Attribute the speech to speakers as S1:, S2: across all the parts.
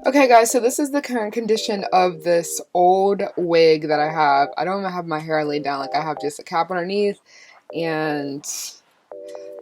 S1: Okay guys, so this is the current condition of this old wig that I have. I don't even have my hair laid down, like I have just a cap underneath, and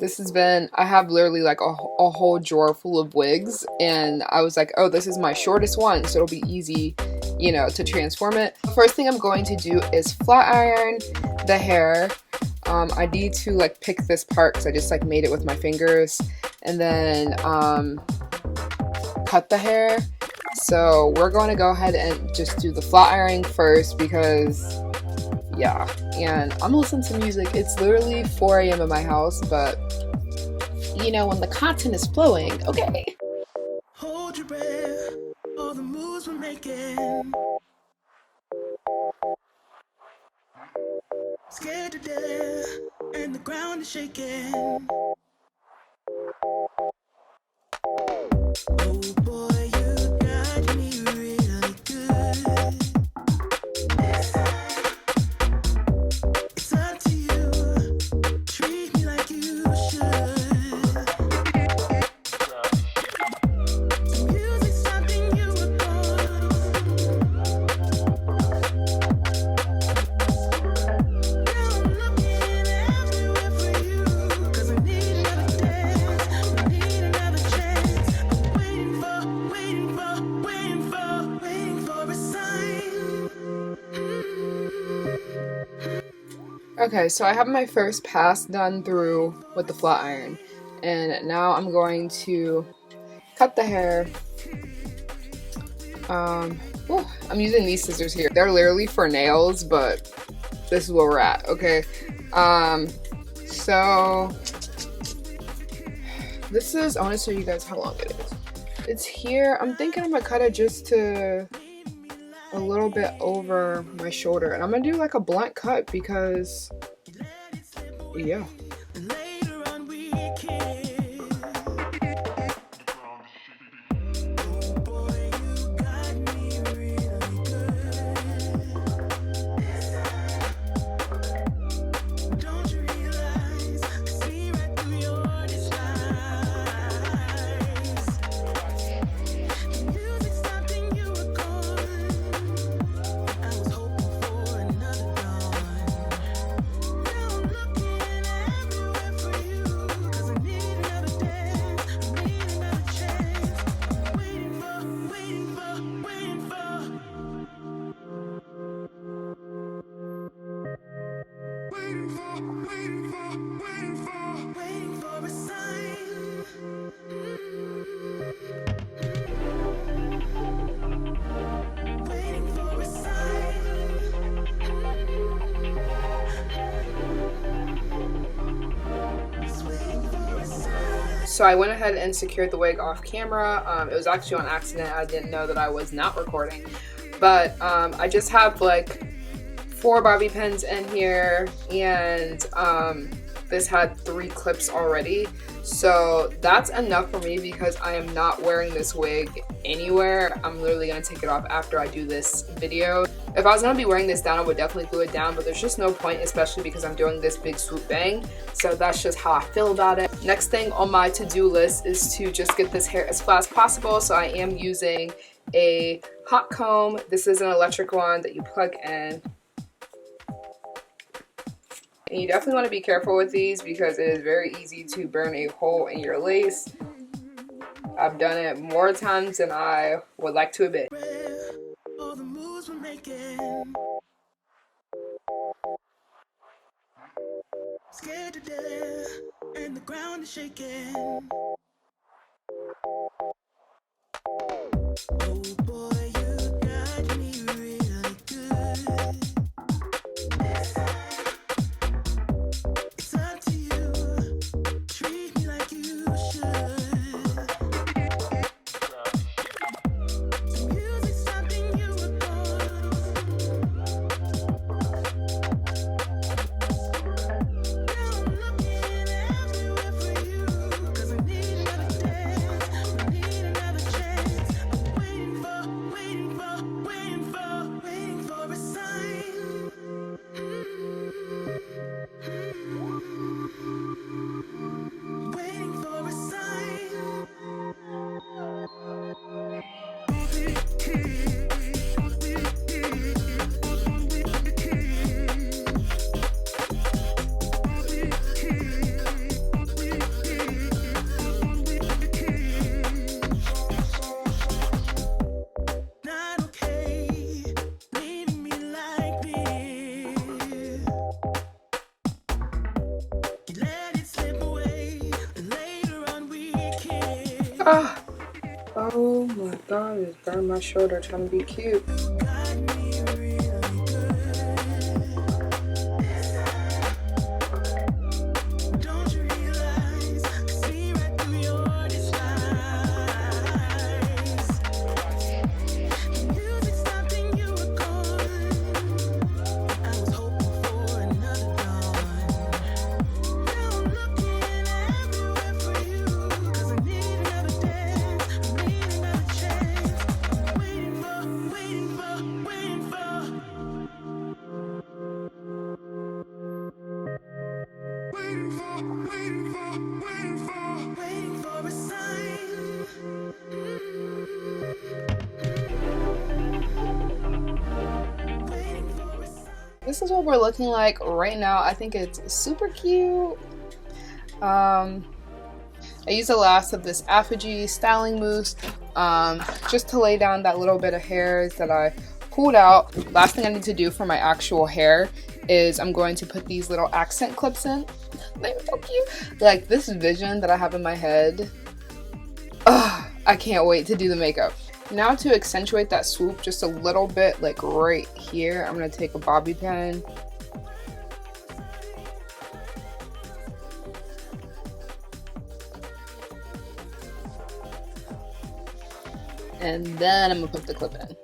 S1: this has been, I have literally like a whole drawer full of wigs, and I was like, oh, this is my shortest one, so it'll be easy, you know, to transform it. First thing I'm going to do is flat iron the hair. I need to like pick this part because I just like made it with my fingers, and then cut the hair. So we're going to go ahead and just do the flat ironing first because yeah, and I'm listening to music. It's literally 4 a.m. in my house, but you know, when the content is flowing, okay.
S2: Hold your breath, all the moves we're making. Scared to death, and the ground is shaking. Oh boy, you got me really good. It's up to you, treat me like you should. The music's something you adore. Now I'm looking everywhere for you, 'cause I need another dance, we need another chance. I'm waiting for a sign.
S1: Okay, so I have my first pass done through with the flat iron, and now I'm going to cut the hair. I'm using these scissors here. They're literally for nails, but this is where we're at, okay? So this is, I want to show you guys how long it is. It's here. I'm thinking I'm gonna cut it just to a little bit over my shoulder, and I'm gonna do like a blunt cut because yeah.
S2: Later on we kiss. Oh boy, you got me really good. Don't you realize I see right through your disguise? The music's something you adore. I was hoping for another dawn. Now I'm looking everywhere for you, 'cause I need another dance, I need another chance. I'm waiting for, waiting for, waiting for a sign. Waiting for a sign. Just waiting for a sign.
S1: So I went ahead and secured the wig off camera. It was actually on accident. I didn't know that I was not recording, but I just have like 4 bobby pins in here, and this had 3 clips already, so that's enough for me because I am not wearing this wig anywhere. I'm literally gonna take it off after I do this video. If I was gonna be wearing this down, I would definitely glue it down, but there's just no point, especially because I'm doing this big swoop bang. So that's just how I feel about it. Next thing on my to-do list is to just get this hair as flat as possible, so I am using a hot comb. This is an electric one that you plug in. And you definitely want to be careful with these because it is very easy to burn a hole in your lace. I've done it more times than I would like to admit.
S2: All the moves we're making. Scared to death, and the ground is shaking. Oh boy, you got me really good. It's up to you, treat me like you should. The music's something you adore. Now I'm looking everywhere for you, 'cause I need Not okay, leaving me like this. You let it slip away, and later on we kiss.
S1: Ah. Oh my god, it burned my shoulder trying to be cute.
S2: Got me really good. Don't you realize I see right through your disguise? Music stopped and you were gone. I was hoping for another dawn. Now I'm looking everywhere for you, 'cause I need another dance, I need another chance. Waiting for, waiting for, waiting for. Waiting for, waiting for, waiting for, waiting for a sign. Waiting for a sign.
S1: This is what we're looking like right now. I think it's super cute. I used the last of this Apogee styling mousse just to lay down that little bit of hairs that I pulled out. Last thing I need to do for my actual hair is I'm going to put these little accent clips in. They're so cute. Like this vision that I have in my head. Ugh, I can't wait to do the makeup. Now to accentuate that swoop just a little bit, like right here, I'm going to take a bobby pin. And then I'm going to put the clip in.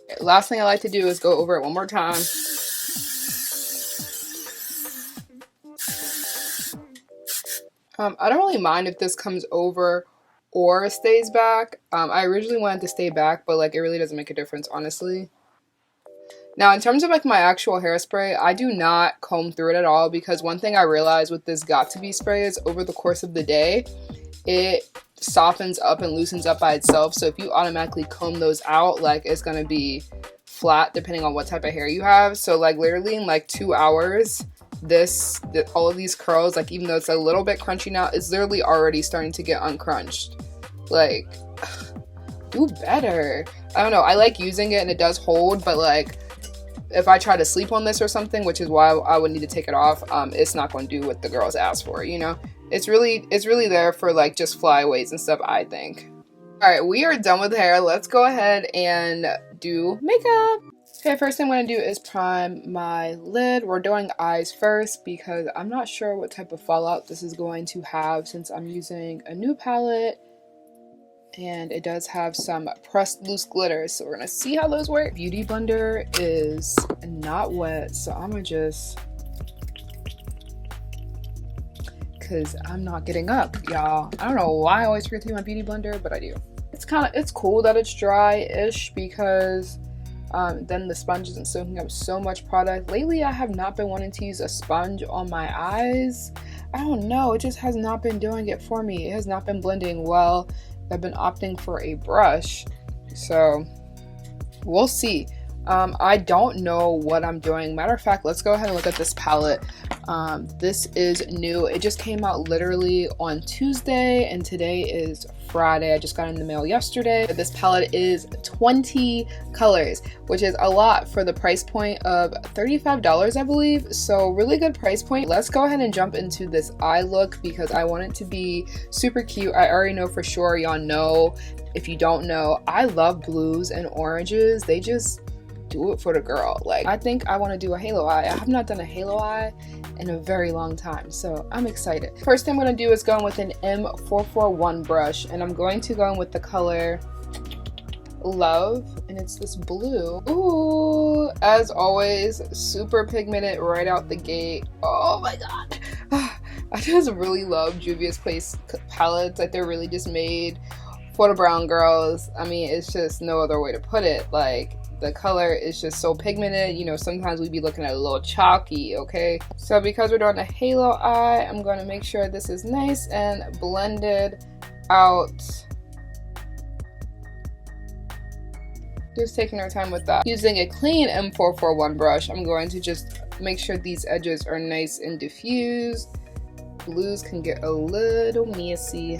S1: Okay, last thing I like to do is go over it one more time. I don't really mind if this comes over or stays back. I originally wanted to stay back, but like it really doesn't make a difference, honestly. Now, in terms of like my actual hairspray, I do not comb through it at all, because one thing I realized with this Got To Be spray is over the course of the day, it softens up and loosens up by itself. So if you automatically comb those out, like it's gonna be flat depending on what type of hair you have. So like literally in like 2 hours, all of these curls, like even though it's a little bit crunchy now, is literally already starting to get uncrunched. Like, do better. I don't know, I like using it and it does hold, but like if I try to sleep on this or something, which is why I would need to take it off, it's not going to do what the girls ask for, you know? It's really there for like just flyaways and stuff, I think. All right, we are done with hair. Let's go ahead and do makeup. Okay, first thing I'm going to do is prime my lid. We're doing eyes first because I'm not sure what type of fallout this is going to have since I'm using a new palette. And it does have some pressed loose glitters, so we're gonna see how those work. Beauty blender is not wet, so I'm gonna just, because I'm not getting up, y'all. I don't know why I always forget to use my beauty blender, but I do. It's cool that it's dry-ish because then the sponge isn't soaking up so much product. Lately, I have not been wanting to use a sponge on my eyes. I don't know, it just has not been doing it for me. It has not been blending well. I've been opting for a brush, so we'll see. I don't know what I'm doing. Matter of fact, let's go ahead and look at this palette. This is new. It just came out literally on Tuesday, and today is Friday. I just got it in the mail yesterday. This palette is 20 colors, which is a lot for the price point of $35, I believe. So really good price point. Let's go ahead and jump into this eye look because I want it to be super cute. I already know for sure, y'all know. If you don't know, I love blues and oranges. They just do it for the girl. Like, I think I want to do a halo eye. I have not done a halo eye in a very long time, so I'm excited. First thing I'm going to do is go in with an M441 brush, and I'm going to go in with the color Love, and it's this blue. Ooh, as always, super pigmented right out the gate. Oh my god. I just really love Juvia's Place palettes. Like, they're really just made for the brown girls. I mean, it's just no other way to put it. Like, the color is just so pigmented. You know, sometimes we'd be looking at a little chalky, okay? So because we're doing a halo eye, I'm going to make sure this is nice and blended out. Just taking our time with that. Using a clean M441 brush, I'm going to just make sure these edges are nice and diffused. Blues can get a little messy.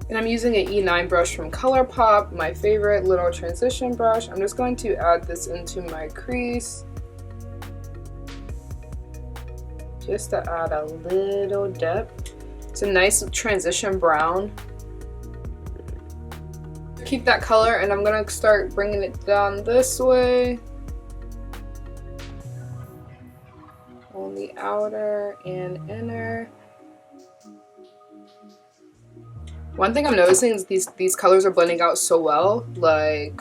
S1: And I'm using an E9 brush from ColourPop, my favorite little transition brush. I'm just going to add this into my crease, just to add a little depth. It's a nice transition brown. Keep that color, and I'm gonna start bringing it down this way on the outer and inner. One thing I'm noticing is these colors are blending out so well, like,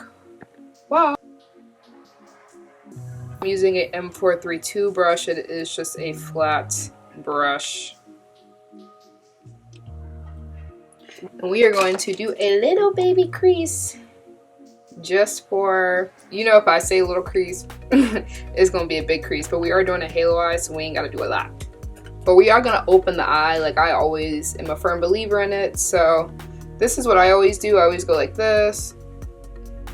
S1: wow. I'm using a M432 brush. It is just a flat brush. And we are going to do a little baby crease, just for, you know, if I say a little crease, it's gonna be a big crease, but we are doing a halo eye, so we ain't gotta do a lot. But we are gonna open the eye, like I always am a firm believer in it. So this is what I always do. I always go like this,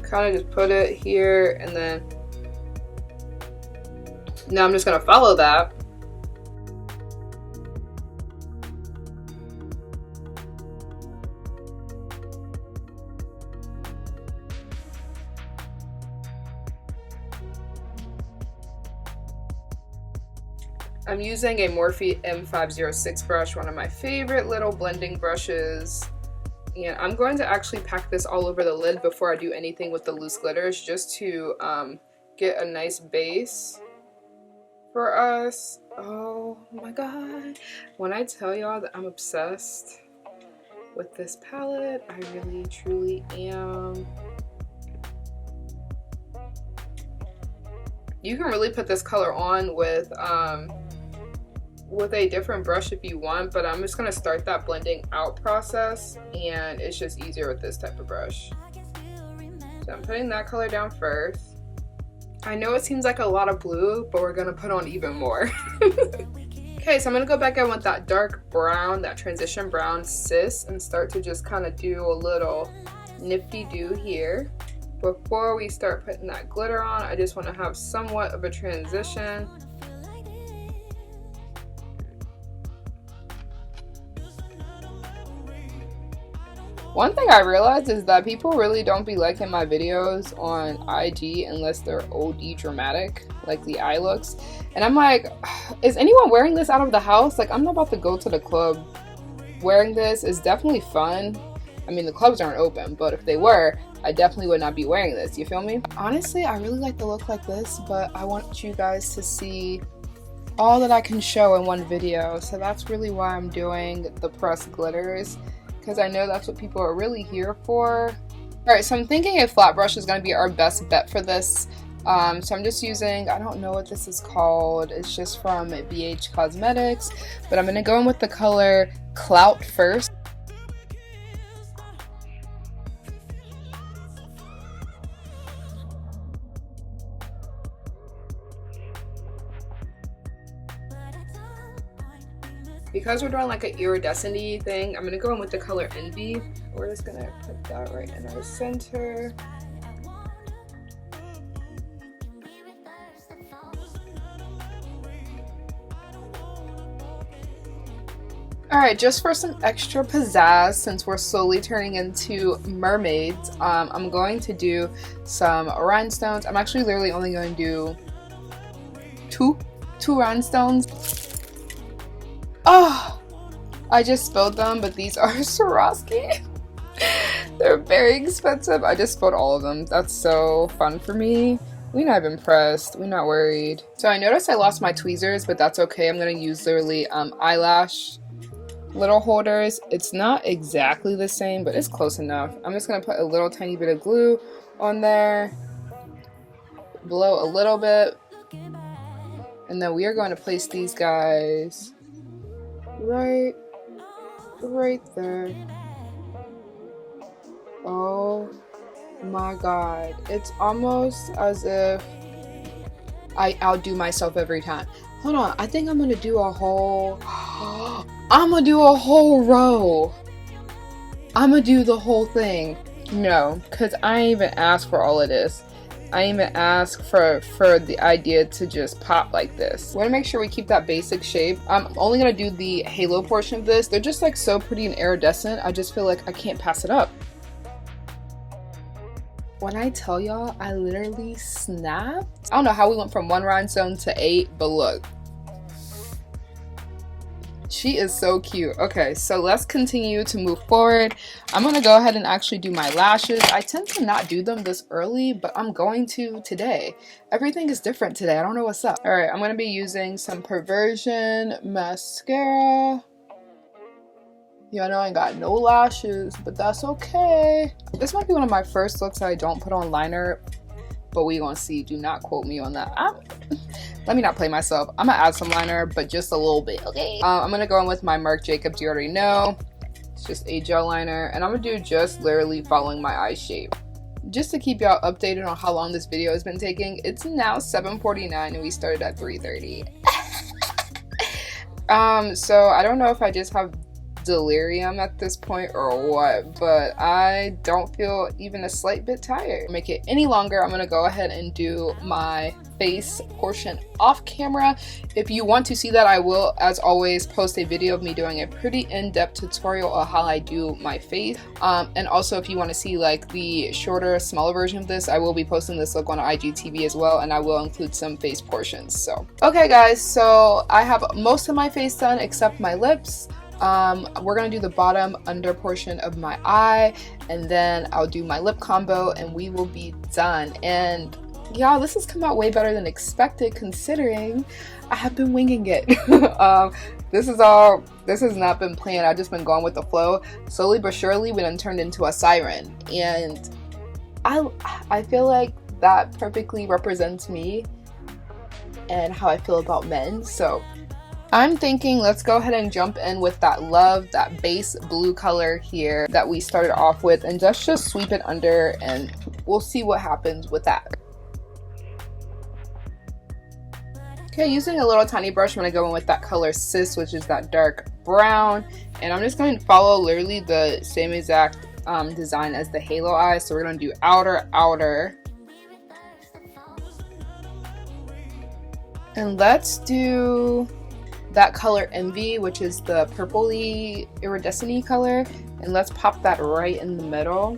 S1: kind of just put it here, and then now I'm just gonna follow that. I'm using a Morphe M506 brush, one of my favorite little blending brushes. And I'm going to actually pack this all over the lid before I do anything with the loose glitters, just to get a nice base for us. Oh my god. When I tell y'all that I'm obsessed with this palette, I really truly am. You can really put this color on with a different brush if you want, but I'm just gonna start that blending out process, and it's just easier with this type of brush. So I'm putting that color down first. I know it seems like a lot of blue, but we're gonna put on even more. Okay, so I'm gonna go back in with that dark brown, that transition brown sis, and start to just kind of do a little nifty-do here. Before we start putting that glitter on, I just want to have somewhat of a transition. One thing I realized is that people really don't be liking my videos on IG unless they're OD dramatic, like the eye looks. And I'm like, is anyone wearing this out of the house? Like, I'm not about to go to the club wearing this. It's definitely fun. I mean, the clubs aren't open, but if they were, I definitely would not be wearing this. You feel me? Honestly, I really like the look like this, but I want you guys to see all that I can show in one video. So that's really why I'm doing the pressed glitters, because I know that's what people are really here for. Alright, so I'm thinking a flat brush is going to be our best bet for this. So I'm just using, I don't know what this is called, it's just from BH Cosmetics, but I'm going to go in with the color Clout first. Because we're doing like an iridescent-y thing, I'm going to go in with the color Envy. We're just going to put that right in our center. Alright, just for some extra pizzazz, since we're slowly turning into mermaids, I'm going to do some rhinestones. I'm actually literally only going to do two rhinestones. Oh, I just spilled them, but these are Swarovski. They're very expensive. I just spilled all of them. That's so fun for me. We're not impressed. We're not worried. So I noticed I lost my tweezers, but that's okay. I'm going to use literally eyelash little holders. It's not exactly the same, but it's close enough. I'm just going to put a little tiny bit of glue on there. Blow a little bit. And then we are going to place these guys right there. Oh My God, it's almost as if I outdo myself every time. Hold on, I think I'm gonna do a whole I'm gonna do a whole row. I'm gonna do the whole thing. No, because I ain't even asked for all of this. I ain't even asked for the idea to just pop like this. I want to make sure we keep that basic shape. I'm only gonna do the halo portion of this. They're just like so pretty and iridescent. I just feel like I can't pass it up. When I tell y'all, I literally snapped. I don't know how we went from 1 rhinestone to 8, but look. She is so cute. Okay, so let's continue to move forward. I'm gonna go ahead and actually do my lashes. I tend to not do them this early, but I'm going to today. Everything is different today. I don't know what's up. All right, I'm gonna be using some Perversion mascara. Yeah, I know I ain't got no lashes, but that's okay. This might be one of my first looks that I don't put on liner, but we gonna see. Do not quote me on that. Let me not play myself. I'm gonna add some liner, but just a little bit, okay? I'm gonna go in with my Marc Jacobs, you already know. It's just a gel liner, and I'm gonna do just literally following my eye shape. Just to keep y'all updated on how long this video has been taking, it's now 7:49 and we started at 3:30. So I don't know if I just have delirium at this point or what, but I don't feel even a slight bit tired. To make it any longer, I'm gonna go ahead and do my face portion off camera. If you want to see that, I will, as always, post a video of me doing a pretty in-depth tutorial of how I do my face. And also, if you want to see like the shorter, smaller version of this, I will be posting this look on IGTV as well, and I will include some face portions. So okay guys, so I have most of my face done except my lips. We're gonna do the bottom under portion of my eye, and then I'll do my lip combo and we will be done. And y'all, this has come out way better than expected considering I have been winging it. This has not been planned. I've just been going with the flow. Slowly but surely we done turned into a siren, and I feel like that perfectly represents me and how I feel about men. So I'm thinking let's go ahead and jump in with that base blue color here that we started off with, and just sweep it under, and we'll see what happens with that. Okay, using a little tiny brush, I'm going to go in with that color Sis, which is that dark brown, and I'm just going to follow literally the same exact design as the halo eyes. So we're going to do outer, and let's do that color Envy, which is the purpley iridescent color, and let's pop that right in the middle.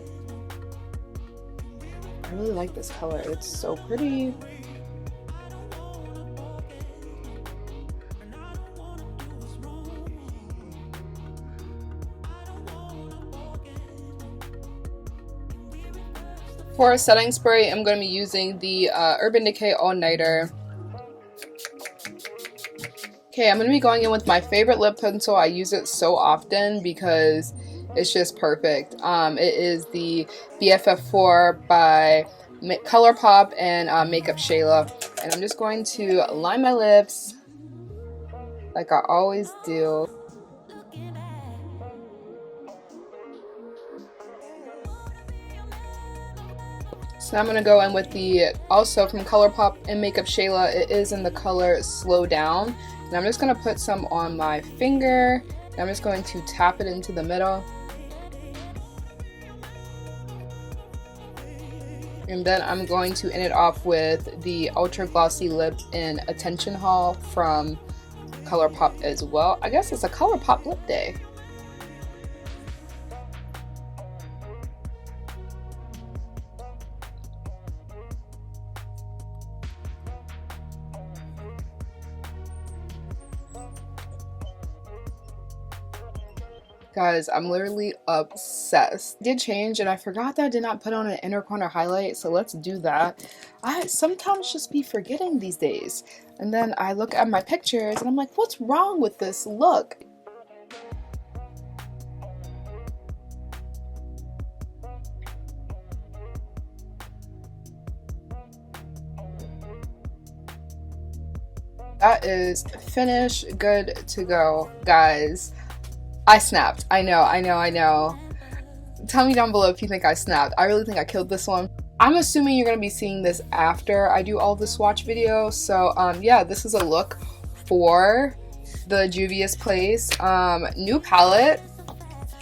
S1: I really like this color, it's so pretty. For a setting spray, I'm going to be using the Urban Decay All Nighter. Okay, I'm going to be going in with my favorite lip pencil. I use it so often because it's just perfect. It is the BFF4 by ColourPop and Makeup Shayla. And I'm just going to line my lips like I always do. So I'm going to go in with the, also from ColourPop and Makeup Shayla, it is in the color Slow Down. And I'm just going to put some on my finger, and I'm just going to tap it into the middle. And then I'm going to end it off with the Ultra Glossy Lip in Attention Haul from ColourPop as well. I guess it's a ColourPop lip day. Guys, I'm literally obsessed. Did change, and I forgot that I did not put on an inner corner highlight, so let's do that. I sometimes just be forgetting these days, and then I look at my pictures and I'm like, what's wrong with this look? That is finished, good to go, guys. I snapped. I know. tell me down below if you think I snapped. I really think I killed this one. I'm assuming you're gonna be seeing this after I do all the swatch video. So yeah, this is a look for the Juvia's Place new palette.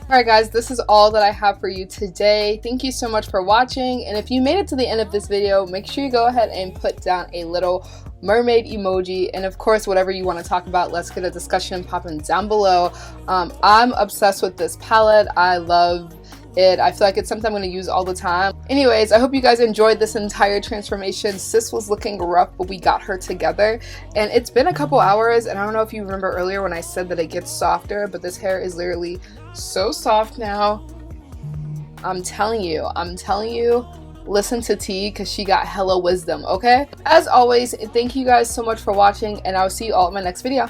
S1: Alright guys, this is all that I have for you today. Thank you so much for watching, and if you made it to the end of this video, make sure you go ahead and put down a little mermaid emoji, and of course whatever you want to talk about, let's get a discussion popping down below. I'm obsessed with this palette. I love it. I feel like it's something I'm going to use all the time. Anyways, I hope you guys enjoyed this entire transformation. Sis was looking rough, but we got her together, and it's been a couple hours, and I don't know if you remember earlier when I said that it gets softer, but this hair is literally so soft now. I'm telling you, listen to T, because she got hella wisdom, okay? As always, thank you guys so much for watching, and I'll see you all in my next video.